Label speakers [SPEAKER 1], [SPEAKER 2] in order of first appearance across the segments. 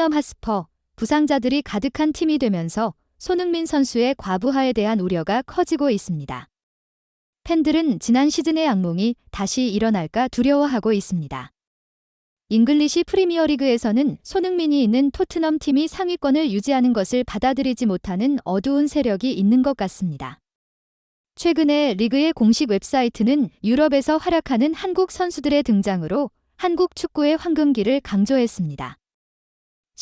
[SPEAKER 1] 토트넘 핫스퍼, 부상자들이 가득한 팀이 되면서 손흥민 선수의 과부하에 대한 우려가 커지고 있습니다. 팬들은 지난 시즌의 악몽이 다시 일어날까 두려워하고 있습니다. 잉글리시 프리미어리그에서는 손흥민이 있는 토트넘 팀이 상위권을 유지하는 것을 받아들이지 못하는 어두운 세력이 있는 것 같습니다. 최근에 리그의 공식 웹사이트는 유럽에서 활약하는 한국 선수들의 등장으로 한국 축구의 황금기를 강조했습니다.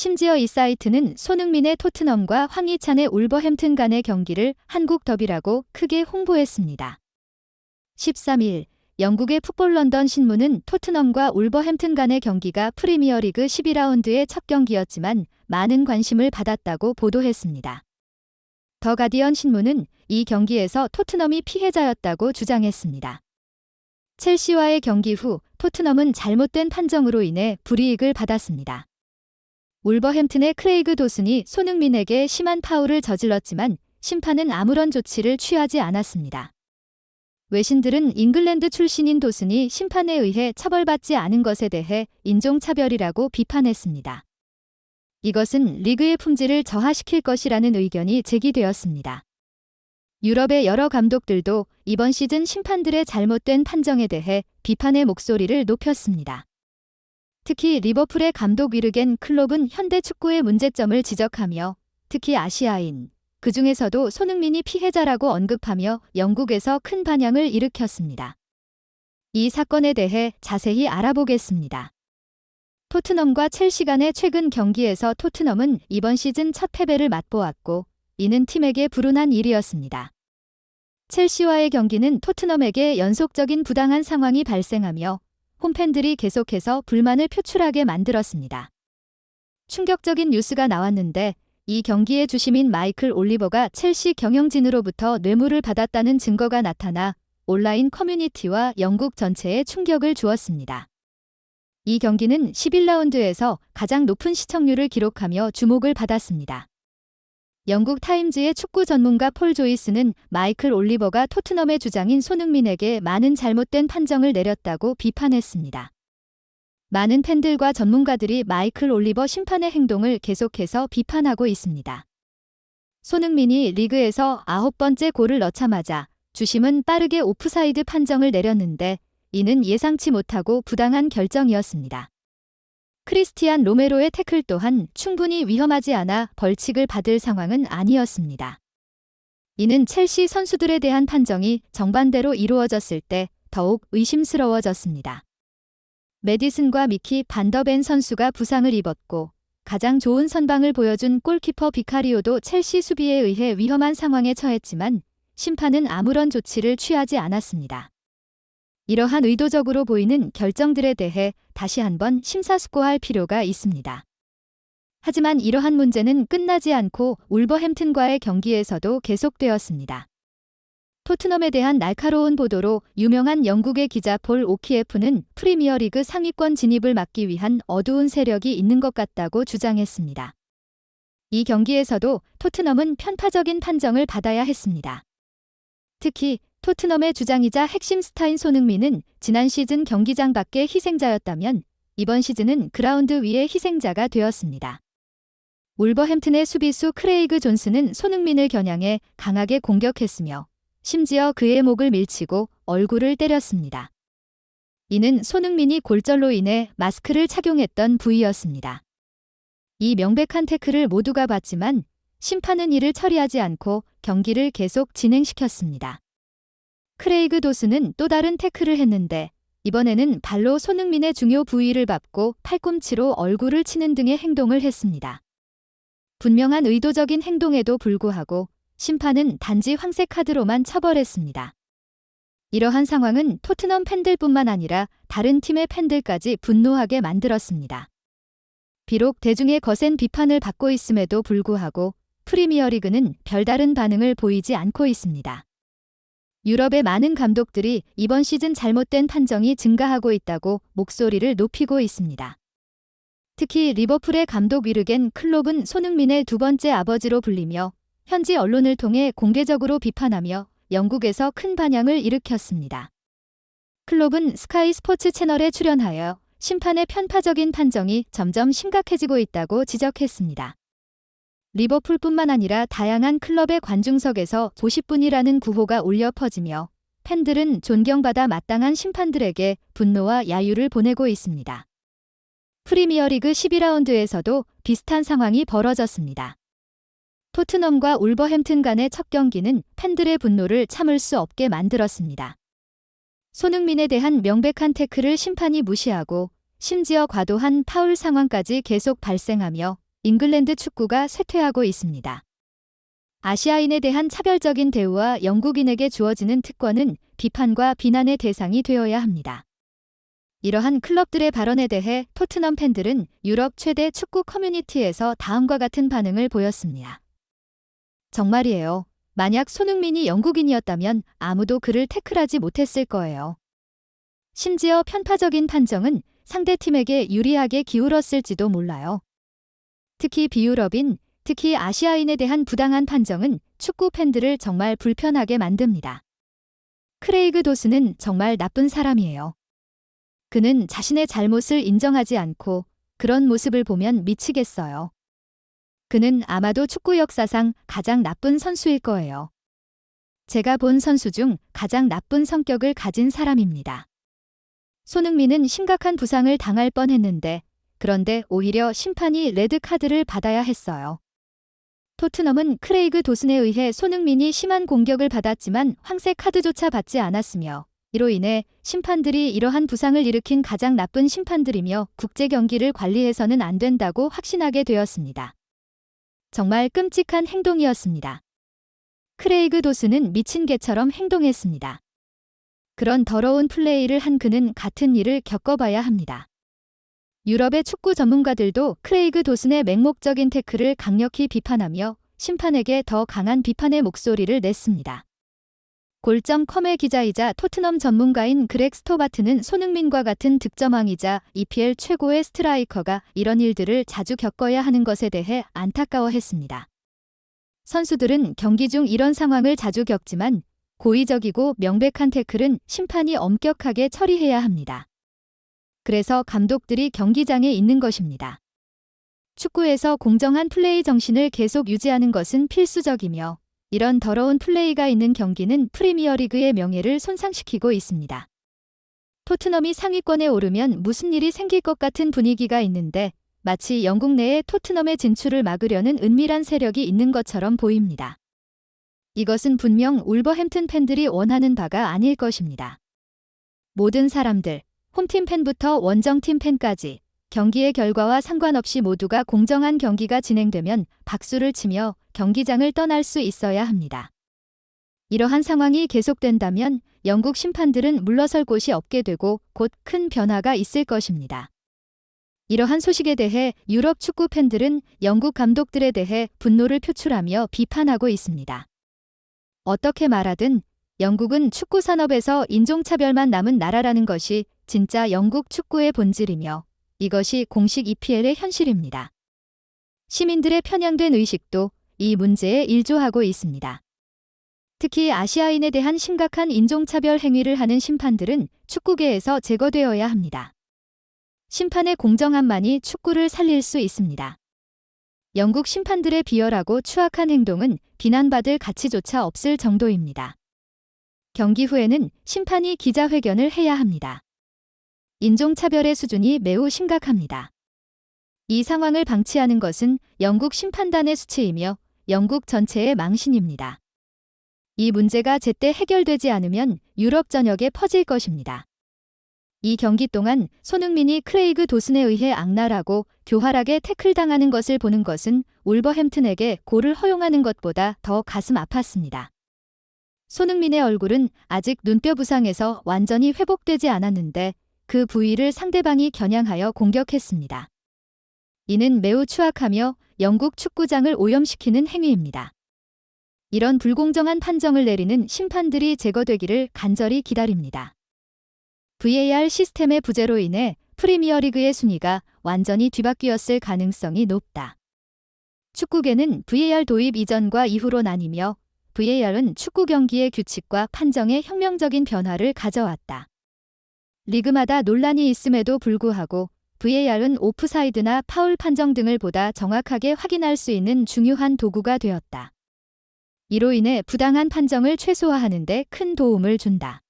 [SPEAKER 1] 심지어 이 사이트는 손흥민의 토트넘과 황희찬의 울버햄튼 간의 경기를 한국 더비라고 크게 홍보했습니다. 13일 영국의 풋볼 런던 신문은 토트넘과 울버햄튼 간의 경기가 프리미어리그 12라운드의 첫 경기였지만 많은 관심을 받았다고 보도했습니다. 더 가디언 신문은 이 경기에서 토트넘이 피해자였다고 주장했습니다. 첼시와의 경기 후 토트넘은 잘못된 판정으로 인해 불이익을 받았습니다. 울버햄튼의 크레이그 도슨이 손흥민에게 심한 파울을 저질렀지만 심판은 아무런 조치를 취하지 않았습니다. 외신들은 잉글랜드 출신인 도슨이 심판에 의해 처벌받지 않은 것에 대해 인종차별이라고 비판했습니다. 이것은 리그의 품질을 저하시킬 것이라는 의견이 제기되었습니다. 유럽의 여러 감독들도 이번 시즌 심판들의 잘못된 판정에 대해 비판의 목소리를 높였습니다. 특히 리버풀의 감독 위르겐 클롭은 현대 축구의 문제점을 지적하며 특히 아시아인, 그 중에서도 손흥민이 피해자라고 언급하며 영국에서 큰 반향을 일으켰습니다. 이 사건에 대해 자세히 알아보겠습니다. 토트넘과 첼시 간의 최근 경기에서 토트넘은 이번 시즌 첫 패배를 맛보았고 이는 팀에게 불운한 일이었습니다. 첼시와의 경기는 토트넘에게 연속적인 부당한 상황이 발생하며 홈팬들이 계속해서 불만을 표출하게 만들었습니다. 충격적인 뉴스가 나왔는데 이 경기의 주심인 마이클 올리버가 첼시 경영진으로부터 뇌물을 받았다는 증거가 나타나 온라인 커뮤니티와 영국 전체에 충격을 주었습니다. 이 경기는 11라운드에서 가장 높은 시청률을 기록하며 주목을 받았습니다. 영국 타임즈의 축구 전문가 폴 조이스는 마이클 올리버가 토트넘의 주장인 손흥민에게 많은 잘못된 판정을 내렸다고 비판했습니다. 많은 팬들과 전문가들이 마이클 올리버 심판의 행동을 계속해서 비판하고 있습니다. 손흥민이 리그에서 9번째 골을 넣자마자 주심은 빠르게 오프사이드 판정을 내렸는데 이는 예상치 못하고 부당한 결정이었습니다. 크리스티안 로메로의 태클 또한 충분히 위험하지 않아 벌칙을 받을 상황은 아니었습니다. 이는 첼시 선수들에 대한 판정이 정반대로 이루어졌을 때 더욱 의심스러워졌습니다. 메디슨과 미키 반더벤 선수가 부상을 입었고 가장 좋은 선방을 보여준 골키퍼 비카리오도 첼시 수비에 의해 위험한 상황에 처했지만 심판은 아무런 조치를 취하지 않았습니다. 이러한 의도적으로 보이는 결정들에 대해 다시 한번 심사숙고할 필요가 있습니다. 하지만 이러한 문제는 끝나지 않고 울버햄튼과의 경기에서도 계속되었습니다. 토트넘에 대한 날카로운 보도로 유명한 영국의 기자 폴 오키에프는 프리미어리그 상위권 진입을 막기 위한 어두운 세력이 있는 것 같다고 주장했습니다. 이 경기에서도 토트넘은 편파적인 판정을 받아야 했습니다. 특히 토트넘의 주장이자 핵심 스타인 손흥민은 지난 시즌 경기장 밖의 희생자였다면 이번 시즌은 그라운드 위의 희생자가 되었습니다. 울버햄튼의 수비수 크레이그 존스는 손흥민을 겨냥해 강하게 공격했으며 심지어 그의 목을 밀치고 얼굴을 때렸습니다. 이는 손흥민이 골절로 인해 마스크를 착용했던 부위였습니다. 이 명백한 태클을 모두가 봤지만 심판은 이를 처리하지 않고 경기를 계속 진행시켰습니다. 크레이그 도스는 또 다른 태클을 했는데 이번에는 발로 손흥민의 중요 부위를 밟고 팔꿈치로 얼굴을 치는 등의 행동을 했습니다. 분명한 의도적인 행동에도 불구하고 심판은 단지 황색 카드로만 처벌했습니다. 이러한 상황은 토트넘 팬들뿐만 아니라 다른 팀의 팬들까지 분노하게 만들었습니다. 비록 대중의 거센 비판을 받고 있음에도 불구하고 프리미어리그는 별다른 반응을 보이지 않고 있습니다. 유럽의 많은 감독들이 이번 시즌 잘못된 판정이 증가하고 있다고 목소리를 높이고 있습니다. 특히 리버풀의 감독 위르겐 클롭은 손흥민의 두 번째 아버지로 불리며 현지 언론을 통해 공개적으로 비판하며 영국에서 큰 반향을 일으켰습니다. 클롭은 스카이 스포츠 채널에 출연하여 심판의 편파적인 판정이 점점 심각해지고 있다고 지적했습니다. 리버풀뿐만 아니라 다양한 클럽의 관중석에서 50분이라는 구호가 울려 퍼지며 팬들은 존경받아 마땅한 심판들에게 분노와 야유를 보내고 있습니다. 프리미어리그 12라운드에서도 비슷한 상황이 벌어졌습니다. 토트넘과 울버햄튼 간의 첫 경기는 팬들의 분노를 참을 수 없게 만들었습니다. 손흥민에 대한 명백한 태클을 심판이 무시하고 심지어 과도한 파울 상황까지 계속 발생하며 잉글랜드 축구가 쇠퇴하고 있습니다. 아시아인에 대한 차별적인 대우와 영국인에게 주어지는 특권은 비판과 비난의 대상이 되어야 합니다. 이러한 클럽들의 발언에 대해 토트넘 팬들은 유럽 최대 축구 커뮤니티에서 다음과 같은 반응을 보였습니다. 정말이에요. 만약 손흥민이 영국인이었다면 아무도 그를 태클하지 못했을 거예요. 심지어 편파적인 판정은 상대팀에게 유리하게 기울었을지도 몰라요. 특히 비유럽인, 특히 아시아인에 대한 부당한 판정은 축구 팬들을 정말 불편하게 만듭니다. 크레이그 도스는 정말 나쁜 사람이에요. 그는 자신의 잘못을 인정하지 않고 그런 모습을 보면 미치겠어요. 그는 아마도 축구 역사상 가장 나쁜 선수일 거예요. 제가 본 선수 중 가장 나쁜 성격을 가진 사람입니다. 손흥민은 심각한 부상을 당할 뻔했는데 그런데 오히려 심판이 레드카드를 받아야 했어요. 토트넘은 크레이그 도슨에 의해 손흥민이 심한 공격을 받았지만 황색 카드조차 받지 않았으며 이로 인해 심판들이 이러한 부상을 일으킨 가장 나쁜 심판들이며 국제 경기를 관리해서는 안 된다고 확신하게 되었습니다. 정말 끔찍한 행동이었습니다. 크레이그 도슨은 미친 개처럼 행동했습니다. 그런 더러운 플레이를 한 그는 같은 일을 겪어봐야 합니다. 유럽의 축구 전문가들도 크레이그 도슨의 맹목적인 태클을 강력히 비판하며 심판에게 더 강한 비판의 목소리를 냈습니다. 골.com의 기자이자 토트넘 전문가인 그렉 스토바트는 손흥민과 같은 득점왕이자 EPL 최고의 스트라이커가 이런 일들을 자주 겪어야 하는 것에 대해 안타까워했습니다. 선수들은 경기 중 이런 상황을 자주 겪지만 고의적이고 명백한 태클은 심판이 엄격하게 처리해야 합니다. 그래서 감독들이 경기장에 있는 것입니다. 축구에서 공정한 플레이 정신을 계속 유지하는 것은 필수적이며 이런 더러운 플레이가 있는 경기는 프리미어리그의 명예를 손상시키고 있습니다. 토트넘이 상위권에 오르면 무슨 일이 생길 것 같은 분위기가 있는데 마치 영국 내에 토트넘의 진출을 막으려는 은밀한 세력이 있는 것처럼 보입니다. 이것은 분명 울버햄튼 팬들이 원하는 바가 아닐 것입니다. 모든 사람들, 홈팀 팬부터 원정팀 팬까지 경기의 결과와 상관없이 모두가 공정한 경기가 진행되면 박수를 치며 경기장을 떠날 수 있어야 합니다. 이러한 상황이 계속된다면 영국 심판들은 물러설 곳이 없게 되고 곧 큰 변화가 있을 것입니다. 이러한 소식에 대해 유럽 축구 팬들은 영국 감독들에 대해 분노를 표출하며 비판하고 있습니다. 어떻게 말하든 영국은 축구 산업에서 인종차별만 남은 나라라는 것이 진짜 영국 축구의 본질이며 이것이 공식 EPL의 현실입니다. 시민들의 편향된 의식도 이 문제에 일조하고 있습니다. 특히 아시아인에 대한 심각한 인종차별 행위를 하는 심판들은 축구계에서 제거되어야 합니다. 심판의 공정함만이 축구를 살릴 수 있습니다. 영국 심판들의 비열하고 추악한 행동은 비난받을 가치조차 없을 정도입니다. 경기 후에는 심판이 기자회견을 해야 합니다. 인종차별의 수준이 매우 심각합니다. 이 상황을 방치하는 것은 영국 심판단의 수치이며 영국 전체의 망신입니다. 이 문제가 제때 해결되지 않으면 유럽 전역에 퍼질 것입니다. 이 경기 동안 손흥민이 크레이그 도슨에 의해 악랄하고 교활하게 태클당하는 것을 보는 것은 울버햄튼에게 골을 허용하는 것보다 더 가슴 아팠습니다. 손흥민의 얼굴은 아직 눈뼈 부상에서 완전히 회복되지 않았는데 그 부위를 상대방이 겨냥하여 공격했습니다. 이는 매우 추악하며 영국 축구장을 오염시키는 행위입니다. 이런 불공정한 판정을 내리는 심판들이 제거되기를 간절히 기다립니다. VAR 시스템의 부재로 인해 프리미어리그의 순위가 완전히 뒤바뀌었을 가능성이 높다. 축구계는 VAR 도입 이전과 이후로 나뉘며 VAR은 축구 경기의 규칙과 판정에 혁명적인 변화를 가져왔다. 리그마다 논란이 있음에도 불구하고 VAR은 오프사이드나 파울 판정 등을 보다 정확하게 확인할 수 있는 중요한 도구가 되었다. 이로 인해 부당한 판정을 최소화하는 데 큰 도움을 준다.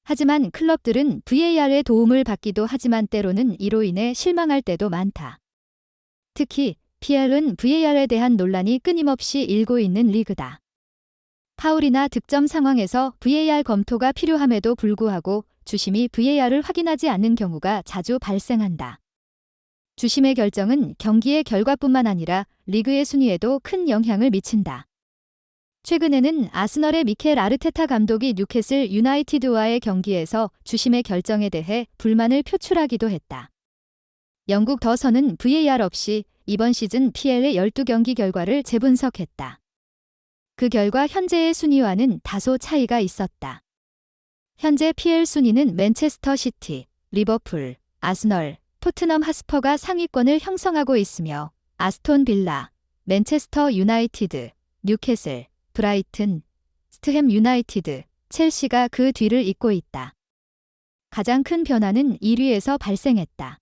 [SPEAKER 1] 하지만 클럽들은 VAR의 도움을 받기도 하지만 때로는 이로 인해 실망할 때도 많다. 특히 PL은 VAR에 대한 논란이 끊임없이 일고 있는 리그다. 파울이나 득점 상황에서 VAR 검토가 필요함에도 불구하고 주심이 VAR을 확인하지 않는 경우가 자주 발생한다. 주심의 결정은 경기의 결과뿐만 아니라 리그의 순위에도 큰 영향을 미친다. 최근에는 아스널의 미켈 아르테타 감독이 뉴캐슬 유나이티드와의 경기에서 주심의 결정에 대해 불만을 표출하기도 했다. 영국 더 선은 VAR 없이 이번 시즌 PL의 12경기 결과를 재분석했다. 그 결과 현재의 순위와는 다소 차이가 있었다. 현재 PL 순위는 맨체스터 시티, 리버풀, 아스널, 토트넘 하스퍼가 상위권을 형성하고 있으며 아스톤 빌라, 맨체스터 유나이티드, 뉴캐슬, 브라이튼, 스트햄 유나이티드, 첼시가 그 뒤를 잇고 있다. 가장 큰 변화는 1위에서 발생했다.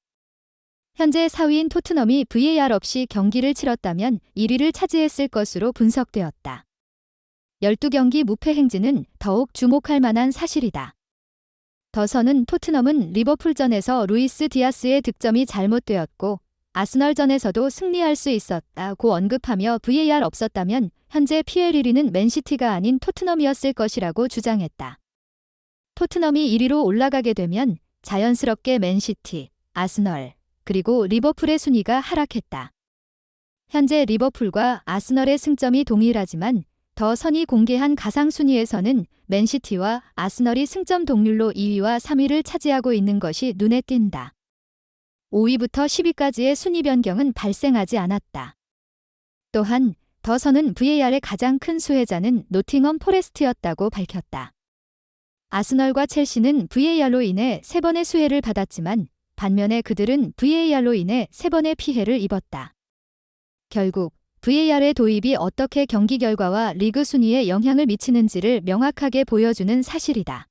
[SPEAKER 1] 현재 4위인 토트넘이 VAR 없이 경기를 치렀다면 1위를 차지했을 것으로 분석되었다. 12경기 무패 행진은 더욱 주목할 만한 사실이다. 더 선은 토트넘은 리버풀전에서 루이스 디아스의 득점이 잘못되었고 아스널전에서도 승리할 수 있었다고 언급하며 VAR 없었다면 현재 PL 1위는 맨시티가 아닌 토트넘이었을 것이라고 주장했다. 토트넘이 1위로 올라가게 되면 자연스럽게 맨시티, 아스널, 그리고 리버풀의 순위가 하락했다. 현재 리버풀과 아스널의 승점이 동일하지만 더 선이 공개한 가상 순위에서는 맨시티와 아스널이 승점 동률로 2위와 3위를 차지하고 있는 것이 눈에 띈다. 5위부터 10위까지의 순위 변경은 발생하지 않았다. 또한 더 선은 VAR의 가장 큰 수혜자는 노팅엄 포레스트였다고 밝혔다. 아스널과 첼시는 VAR로 인해 3번의 수혜를 받았지만 반면에 그들은 VAR로 인해 3번의 피해를 입었다. 결국 VAR의 도입이 어떻게 경기 결과와 리그 순위에 영향을 미치는지를 명확하게 보여주는 사실이다.